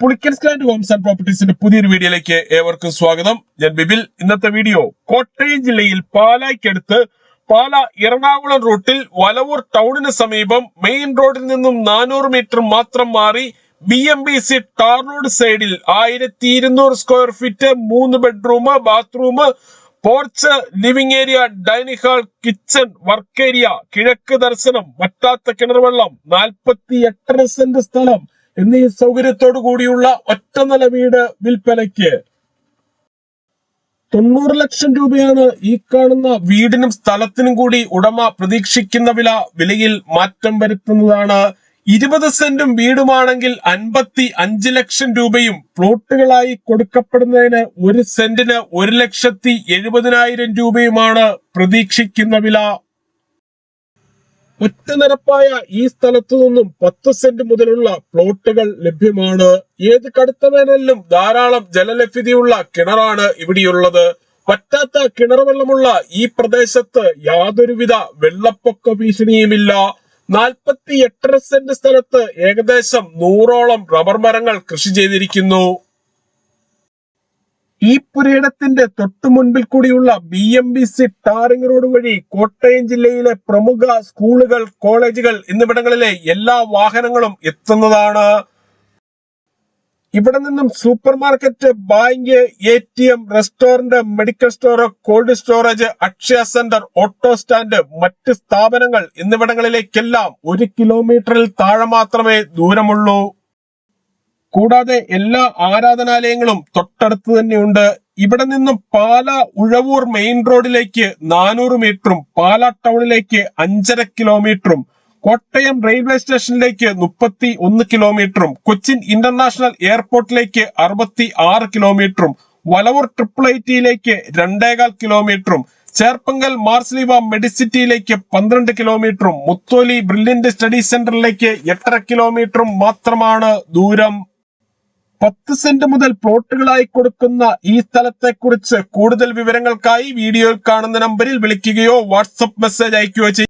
Pulickans land Holmes and പ്രോപ്പർട്ടീസിന്റെ പുതിയൊരു വീഡിയോയിലേക്ക് ഏവർക്കും സ്വാഗതം. ഞാൻ ബിബിൽ. ഇന്നത്തെ വീഡിയോ കോട്ടയം ജില്ലയിൽ പാലായ്ക്കടുത്ത് പാല എറണാകുളം റൂട്ടിൽ വലവൂർ ടൗണിന് സമീപം മെയിൻ റോഡിൽ നിന്നും 400 മീറ്റർ മാത്രം മാറി BMBC ടാർ റോഡ് സൈഡിൽ 1200 square feet 3 bedroom, bathroom, porch, living area, dining hall, kitchen, work area, കിഴക്ക് ദർശനം, വറ്റാത്ത കിണർ വെള്ളം, 48 സെന്റ് സ്ഥലം എന്നീ സൗകര്യത്തോടു കൂടിയുള്ള ഒറ്റനില വീട് വിൽപ്പനയ്ക്ക്. 90 ലക്ഷം രൂപയാണ് ഈ കാണുന്ന വീടിനും സ്ഥലത്തിനും കൂടി ഉടമ പ്രതീക്ഷിക്കുന്ന വിലയിൽ മാറ്റം വരുത്തുന്നതാണ്. 20 സെന്റും വീടുമാണെങ്കിൽ 55 ലക്ഷം രൂപയും, പ്ലോട്ടുകളായി കൊടുക്കപ്പെടുന്നതിന് 1 സെന്റിന് 1,70,000 രൂപയുമാണ് പ്രതീക്ഷിക്കുന്ന വില. ഒറ്റനിരപ്പായ ഈ സ്ഥലത്തു നിന്നും 10 സെന്റ് മുതലുള്ള പ്ലോട്ടുകൾ ലഭ്യമാണ്. ഏത് കടുത്ത വേനലിലും ധാരാളം ജലലഭ്യതയുള്ള കിണറാണ് ഇവിടെയുള്ളത്. വറ്റാത്ത കിണർ വെള്ളമുള്ള ഈ പ്രദേശത്ത് യാതൊരുവിധ വെള്ളപ്പൊക്ക ഭീഷണിയുമില്ല. 48 സെന്റ് സ്ഥലത്ത് ഏകദേശം 100ഓളം റബ്ബർ മരങ്ങൾ കൃഷി ചെയ്തിരിക്കുന്നു. ഈ പുരയിടത്തിന്റെ തൊട്ടു മുൻപിൽ കൂടിയുള്ള BMBC ടാറിംഗ് റോഡ് വഴി കോട്ടയം ജില്ലയിലെ പ്രമുഖ സ്കൂളുകൾ, കോളേജുകൾ എന്നിവിടങ്ങളിലെ എല്ലാ വാഹനങ്ങളും എത്തുന്നതാണ്. ഇവിടെ നിന്നും super market, bank, ATM, restaurant, medical store, cold storage, Akshaya centre, auto stand, മറ്റ് സ്ഥാപനങ്ങൾ എന്നിവിടങ്ങളിലേക്കെല്ലാം 1 കിലോമീറ്ററിൽ താഴെ മാത്രമേ ദൂരമുള്ളൂ. കൂടാതെ എല്ലാ ആരാധനാലയങ്ങളും തൊട്ടടുത്ത് തന്നെയുണ്ട്. ഇവിടെ നിന്നും പാല ഉഴവൂർ മെയിൻ റോഡിലേക്ക് 400 മീറ്ററും, പാല ടൗണിലേക്ക് 5.5 കിലോമീറ്ററും, കോട്ടയം റെയിൽവേ സ്റ്റേഷനിലേക്ക് 31 കിലോമീറ്ററും, കൊച്ചിൻ ഇന്റർനാഷണൽ എയർപോർട്ടിലേക്ക് 66 കിലോമീറ്ററും, വലവൂർ IIITയിലേക്ക് 2.25 കിലോമീറ്ററും, ചേർപ്പങ്കൽ മാർസ്ലീവ മെഡിസിറ്റിയിലേക്ക് 12 കിലോമീറ്ററും, മുത്തോലി ബ്രില്യന്റ് സ്റ്റഡി സെന്ററിലേക്ക് 8.5 കിലോമീറ്ററും മാത്രമാണ് ദൂരം. 10 സെന്റ് മുതൽ പ്ലോട്ടുകളായി കൊടുക്കുന്ന ഈ സ്ഥലത്തെക്കുറിച്ച് കൂടുതൽ വിവരങ്ങൾക്കായി വീഡിയോയിൽ കാണുന്ന നമ്പറിൽ വിളിക്കുകയോ വാട്സപ്പ് മെസ്സേജ് അയക്കുകയോ ചെയ്യും.